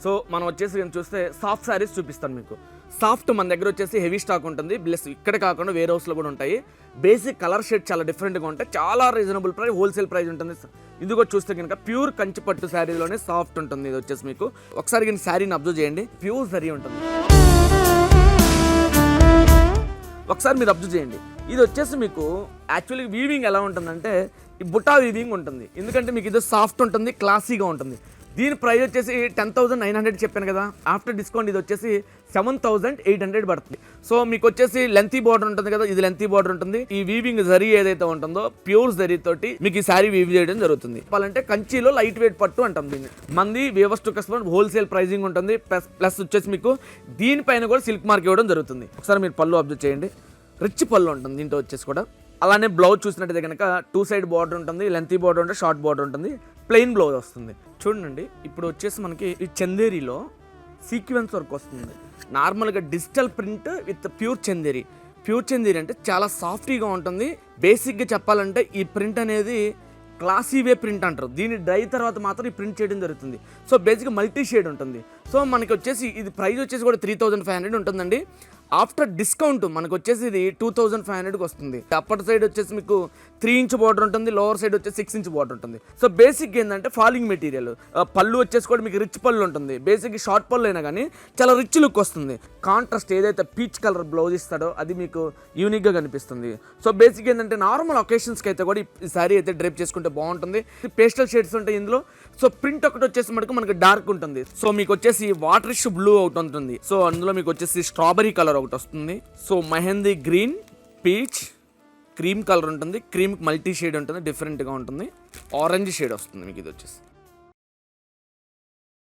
So మనం వచ్చేసి చూస్తే సాఫ్ట్ శారీస్ చూపిస్తాను మీకు. సాఫ్ట్ మన దగ్గర వచ్చేసి హెవీ స్టాక్ ఉంటుంది, ప్లస్ ఇక్కడ కాకుండా వేరే హౌస్లో కూడా ఉంటాయి. బేసిక్ కలర్ షేడ్ చాలా డిఫరెంట్గా ఉంటాయి, చాలా రీజనబుల్ ప్రైస్, హోల్సేల్ ప్రైస్ ఉంటుంది. ఇది కూడా చూస్తే కనుక ప్యూర్ కంచి పట్టు శారీలోనే సాఫ్ట్ ఉంటుంది. ఇది వచ్చేసి మీకు ఒకసారి కానీ శారీని అబ్జర్వ్ చేయండి, ప్యూర్ జరీ ఉంటుంది. ఒకసారి మీరు అబ్జర్వ్ చేయండి, ఇది వచ్చేసి మీకు యాక్చువల్లీ వీవింగ్ ఎలా ఉంటుందంటే ఈ బుటా వీవింగ్ ఉంటుంది. ఎందుకంటే మీకు ఇది సాఫ్ట్ ఉంటుంది, క్లాసీగా ఉంటుంది. దీని ప్రైస్ వచ్చేసి 10,900 చెప్పాను కదా, ఆఫ్టర్ డిస్కౌంట్ ఇది వచ్చేసి 7,800 పడుతుంది. సో మీకు వచ్చేసి లెంతీ బార్డర్ ఉంటుంది కదా, ఇది లెంతీ బార్డర్ ఉంటుంది. ఈ వీవింగ్ జరీ ఏదైతే ఉంటుందో ప్యూర్ జరీ తోటి మీకు ఈ శారీ వీవ్ చేయడం జరుగుతుంది. చెప్పాలంటే కంచిలో లైట్ వెయిట్ పట్టు అంటాం దీన్ని. మంది weavers to customer wholesale pricing ఉంటుంది, ప్లస్ వచ్చేసి మీకు దీనిపైన కూడా సిల్క్ మార్క్ ఇవ్వడం జరుగుతుంది. ఒకసారి మీరు పళ్ళు అబ్జర్వ్ చేయండి, రిచ్ పళ్ళు ఉంటుంది దీంట్లో వచ్చేసి కూడా. అలానే బ్లౌజ్ చూసినట్టయితే కనుక 2 సైడ్ బార్డర్ ఉంటుంది, లెంతీ బార్డర్ ఉంటుంది, షార్ట్ బార్డర్ ఉంటుంది, ప్లెయిన్ బ్లౌజ్ వస్తుంది. చూడండి ఇప్పుడు వచ్చేసి మనకి ఈ చందేరిలో సీక్వెన్స్ వర్క్ వస్తుంది. నార్మల్గా digital print with pure Chanderi. Pure Chanderi అంటే చాలా సాఫ్టీగా ఉంటుంది. బేసిక్గా చెప్పాలంటే ఈ ప్రింట్ అనేది క్లాసీ వే ప్రింట్ అంటారు. దీన్ని డ్రై తర్వాత మాత్రం ఈ ప్రింట్ చేయడం జరుగుతుంది. సో బేసిక్గా మల్టీ షేడ్ ఉంటుంది. సో మనకి వచ్చేసి ఇది ప్రైస్ వచ్చేసి కూడా 3,500 ఉంటుందండి. ఆఫ్టర్ డిస్కౌంట్ మనకు వచ్చేసి ఇది 2,500కి వస్తుంది. అప్పర్ సైడ్ వచ్చేసి మీకు 3 ఇంచ్ బార్డర్ ఉంటుంది, లోవర్ సైడ్ వచ్చేసి 6 ఇంచ్ బార్డర్ ఉంటుంది. సో బేసిక్ ఏంటంటే ఫాలింగ్ మెటీరియల్. పళ్ళు వచ్చేసి కూడా మీకు రిచ్ పళ్ళు ఉంటుంది. బేసిక్ షార్ట్ పళ్ళు అయినా కానీ చాలా రిచ్ లుక్ వస్తుంది. కాంట్రాస్ట్ ఏదైతే పీచ్ కలర్ బ్లౌజ్ ఇస్తాడో అది మీకు యూనిక్గా కనిపిస్తుంది. సో బేసిక్ ఏంటంటే నార్మల్ ఒకేషన్స్కి అయితే కూడా ఈ శారీ అయితే డ్రైప్ చేసుకుంటే బాగుంటుంది. పేస్టల్ షేడ్స్ ఉంటాయి ఇందులో. సో ప్రింట్ ఒకటి వచ్చేసి మనకి డార్క్ ఉంటుంది. సో మీకు వచ్చేసి వాటరిష్ బ్లూ ఒకటి ఉంటుంది. సో అందులో మీకు వచ్చేసి స్ట్రాబెరీ కలర్ ఒకటి వస్తుంది. So mehndi green, peach, cream colour ఉంటుంది. క్రీమ్ మల్టీ షేడ్ ఉంటుంది, డిఫరెంట్గా ఉంటుంది. ఆరెంజ్ షేడ్ వస్తుంది మీకు ఇది వచ్చేసి.